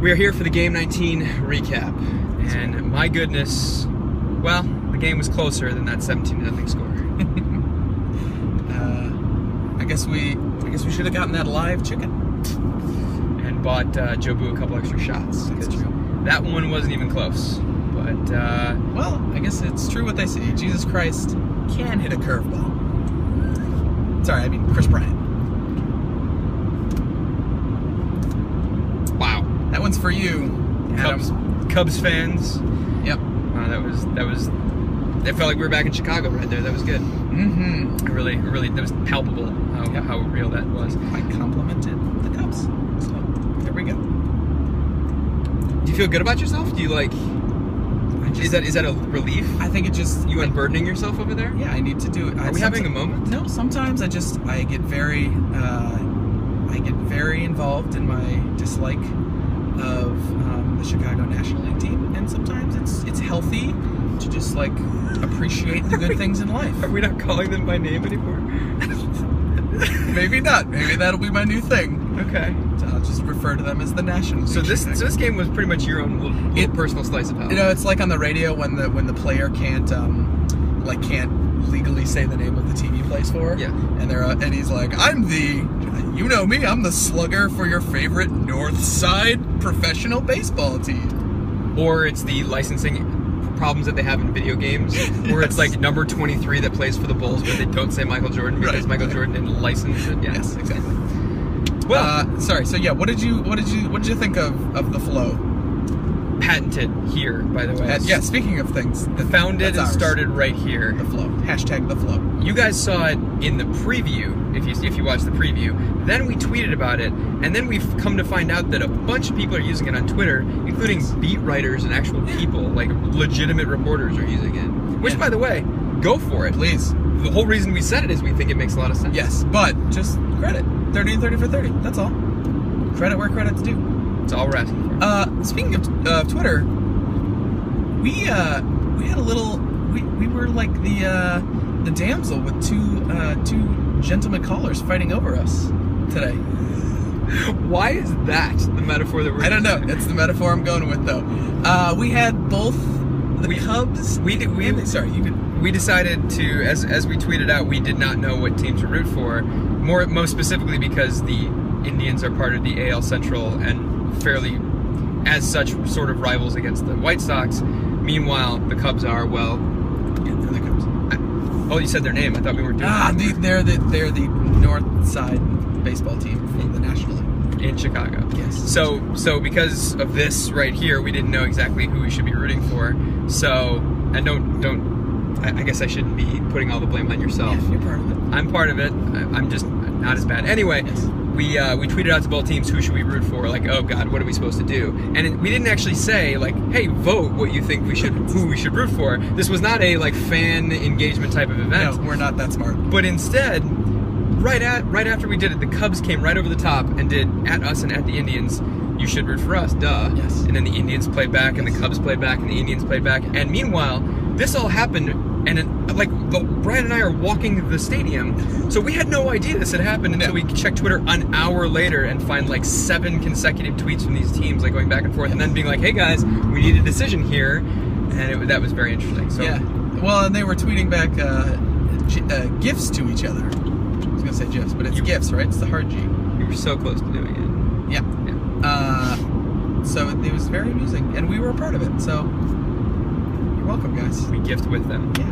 We are here for the Game 19 recap, and my goodness, well, the game was closer than that 17-0 score. I guess we should have gotten that live chicken and bought Jobu a couple extra shots. That's true. That one wasn't even close. But well, I guess it's true what they say. Jesus Christ can hit a curveball. Sorry, I mean Chris Bryant. Wow, that one's for you, Adam. Cubs fans. Yep. That was. It felt like we were back in Chicago right there. That was good. Mm-hmm. Really, that was palpable how real that was. I complimented the Cubs. So there we go. Do you feel good about yourself? Do you like? Is that a relief? I think it just you unburdening yourself over there. Yeah, I need to do it. Are we having a moment? No. Sometimes I get very involved in my dislike of the Chicago National League team, and sometimes it's healthy to just like appreciate the good things in life. Are we not calling them by name anymore? Maybe not. Maybe that'll be my new thing. Okay. So I'll just refer to them as the National League. So this game was pretty much your own little personal slice of hell. You know, it's like on the radio when the player can't legally say the name of the team he plays for. Yeah. And he's like, I'm the slugger for your favorite North Side professional baseball team. Or it's the licensing problems that they have in video games, where it's like number 23 that plays for the Bulls, but they don't say Michael Jordan because Michael Jordan didn't license it. Yeah. Yes, exactly. Well, sorry. So yeah, what did you think of the flow? Patented here, by the way. Yeah. Speaking of things, founded and started right here. The flow. Hashtag the flow. You guys saw it in the preview. If you watched the preview, then we tweeted about it, and then we've come to find out that a bunch of people are using it on Twitter, including beat writers and actual people, like legitimate reporters, are using it. Which, by the way, go for it, please. The whole reason we said it is we think it makes a lot of sense. Yes, but just credit. 30 and 30 for 30. That's all. Credit where credit's due. That's all we're asking for. Speaking of Twitter, we had a little. We were like the damsel with two gentlemen callers fighting over us today. Why is that the metaphor that we're? I don't know. It's the metaphor I'm going with though. We had both the Cubs. Sorry, you could. We decided to, as we tweeted out, we did not know what team to root for. Most specifically because the Indians are part of the AL Central and fairly, as such, sort of rivals against the White Sox. Meanwhile, the Cubs are, well... Yeah, they're the Cubs. Oh, you said their name. I thought we were doing that. They're the North Side baseball team from the National League. In Chicago. Yes. So because of this right here, we didn't know exactly who we should be rooting for. So, and I guess I shouldn't be putting all the blame on yourself. Yeah, you're part of it. I'm part of it. I'm just not as bad. Anyway, we tweeted out to both teams, who should we root for? Like, oh God, what are we supposed to do? And we didn't actually say like, hey, vote what you think who we should root for. This was not a like fan engagement type of event. No, we're not that smart. But instead, right after we did it, the Cubs came right over the top and did at us and at the Indians. You should root for us, duh. Yes. And then the Indians played back, and the Cubs played back, and the Indians played back. And meanwhile, this all happened, and Brian and I are walking the stadium, so we had no idea this had happened until we checked Twitter an hour later and find like 7 consecutive tweets from these teams, like going back and forth, and then being like, "Hey guys, we need a decision here," and that was very interesting. So yeah. Well, and they were tweeting back gifs to each other. I was gonna say gifs, but it's gifs, right? It's the hard G. You were so close to doing it. Yeah. So it was very amusing, and we were a part of it. So you're welcome, guys. We gift with them. Yeah.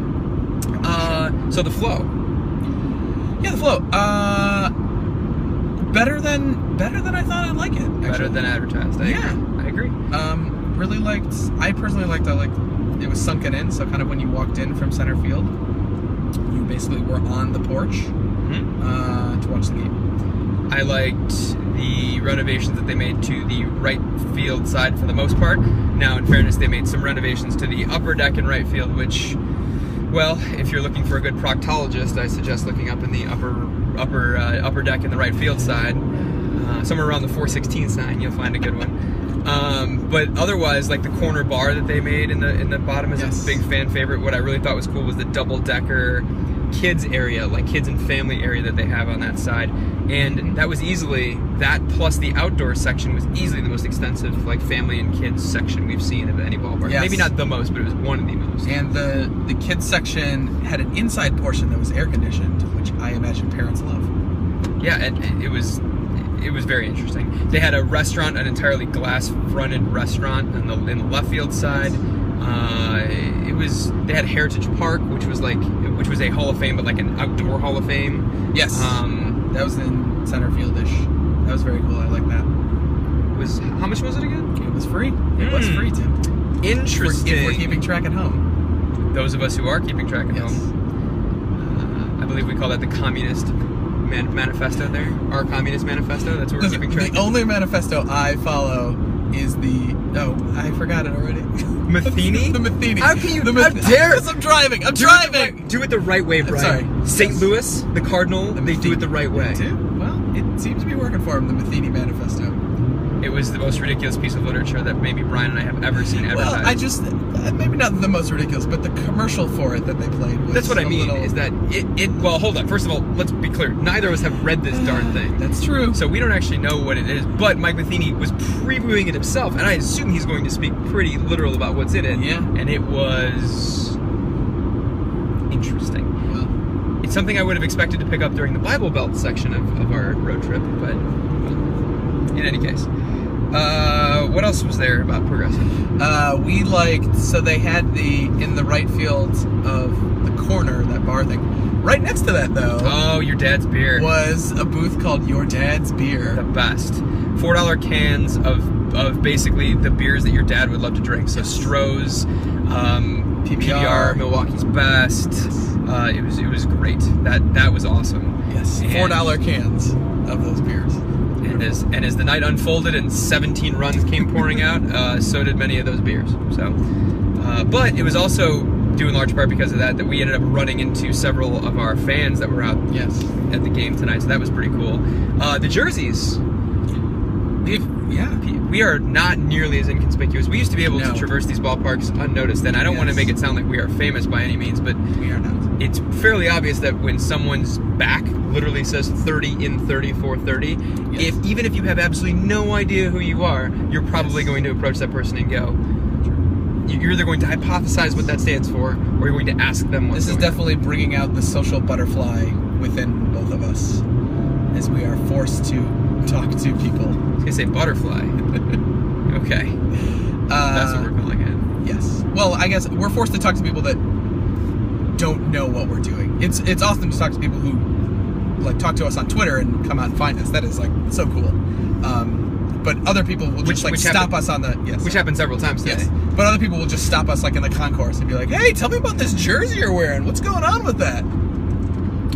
So the flow. Yeah, the flow. Better than I thought I'd like it. Actually. Better than advertised. I agree. I personally liked it was sunken in, so kind of when you walked in from center field, you basically were on the porch to watch the game. I liked the renovations that they made to the right field side for the most part. Now, in fairness, they made some renovations to the upper deck in right field, which, well, if you're looking for a good proctologist, I suggest looking up in the upper deck in the right field side. Somewhere around the 416 sign, you'll find a good one. But otherwise, like the corner bar that they made in the bottom is a big fan favorite. What I really thought was cool was the double-decker kids area, like kids and family area that they have on that side. And that was easily, that plus the outdoor section was easily the most extensive, like, family and kids section we've seen of any ballpark. Yes. Maybe not the most, but it was one of the most. And the kids section had an inside portion that was air conditioned, which I imagine parents love. Yeah, and it was very interesting. They had a restaurant, an entirely glass-fronted restaurant in the left field side. They had Heritage Park, which was a Hall of Fame, but like an outdoor Hall of Fame. Yes. That was in center field-ish. That was very cool. I like that. How much was it again? It was free. It was free, Tim. Interesting. If we're keeping track at home. Those of us who are keeping track at Yes. home. I believe we call that the Communist Manifesto there. Our Communist Manifesto. That's what we're keeping track The of. only manifesto I follow is I forgot it already. Matheny? The Matheny. How can you? How dare? Because I'm driving. I'm driving. Do it the right way, Brian. sorry. St. Yes. Louis, the Cardinal, they do it the right way. They do? Well, it seems to be working for him. The Matheny Manifesto. It was the most ridiculous piece of literature that maybe Brian and I have ever seen advertised. Well, maybe not the most ridiculous, but the commercial for it that they played was That's what I mean, little... is that well, hold on. First of all, let's be clear. Neither of us have read this darn thing. That's true. So we don't actually know what it is, but Mike Matheny was previewing it himself, and I assume he's going to speak pretty literal about what's in it. Yeah. And it was interesting. Well, It's something I would have expected to pick up during the Bible Belt section of our road trip, but in any case. What else was there about Progressive? we liked, so they had in the right field of the corner, that bar thing. Right next to that, though, Oh, your dad's beer. was a booth called Your Dad's The Beer. best. $4 cans of basically the beers that your dad would love to drink. So Stroh's, PBR, Milwaukee's Best. It was great. That was awesome. Yes, $4 cans of those beers. And as the night unfolded and 17 runs came pouring out, so did many of those beers. So, but it was also due in large part because of that we ended up running into several of our fans that were out Yes. at the game tonight. So that was pretty cool. The jerseys. We are not nearly as inconspicuous. We used to be able to traverse these ballparks unnoticed, and I don't want to make it sound like we are famous by any means, but We are not. it's fairly obvious that when someone's back literally says 30 in 30 for 30, Yes. even if you have absolutely no idea who you are, you're probably going to approach that person and go, you're either going to hypothesize what that stands for, or you're going to ask them what's This is going on. definitely bringing out the social butterfly within both of us, as we are forced to talk to people. I was going to say butterfly. Okay. That's what we're calling it. Yes. Well, I guess we're forced to talk to people that don't know what we're doing. It's awesome to talk to people who like talk to us on Twitter and come out and find us. That is like so cool. But other people will just like stop us on the Which happened several times today. Yes. But other people will just stop us like in the concourse and be like, "Hey, tell me about this jersey you're wearing. What's going on with that?"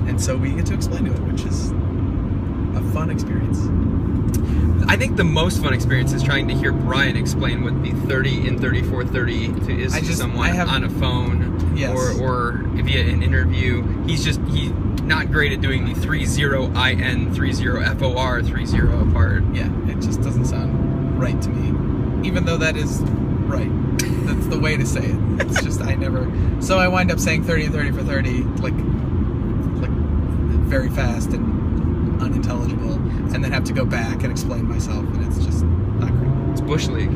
And so we get to explain to it, which is a fun experience. I think the most fun experience is trying to hear Brian explain what the 30 in 34 30 is to someone on a phone or via an interview. He's not great at doing the 30IN 30FOR 30 apart. Yeah, it just doesn't sound right to me. Even though that is right. That's the way to say it. It's just so I wind up saying 30 and 30 for 30 like very fast and unintelligible, and then have to go back and explain myself, and it's just not great. It's Bush League.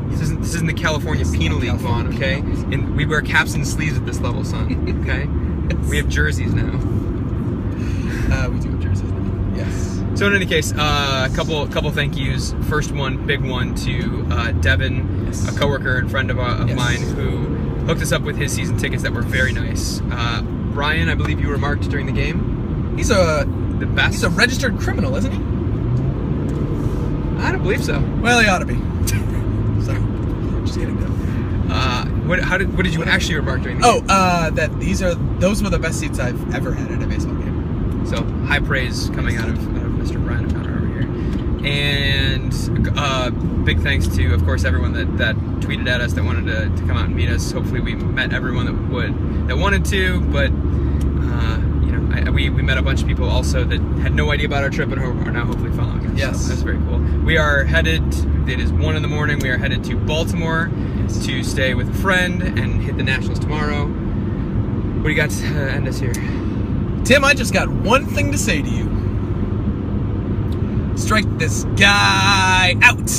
This isn't the California Penal League, Vaughn, okay? And we wear caps and sleeves at this level, son, okay? Yes. We have jerseys now. We do have jerseys now. Yes. So in any case, a couple thank yous. First one, big one to Devin, Yes. a coworker and friend of Yes. mine who hooked us up with his season tickets that were very nice. Brian, I believe you remarked during the game. He's The best. a registered criminal, isn't he? I don't believe so. Well, he ought to be. So, just kidding though. What did you actually remark during the game? That those were the best seats I've ever had at a baseball game. So high praise coming out of Mr. Brian O'Connor over here. And big thanks to, of course, everyone that tweeted at us that wanted to come out and meet us. Hopefully we met everyone that wanted to, but we met a bunch of people also that had no idea about our trip and are now hopefully following us. Yes. So that's very cool. We are headed, it is 1 a.m, we are headed to Baltimore to stay with a friend and hit the Nationals tomorrow. What do you got to end us here? Tim, I just got one thing to say to you. Strike this guy out.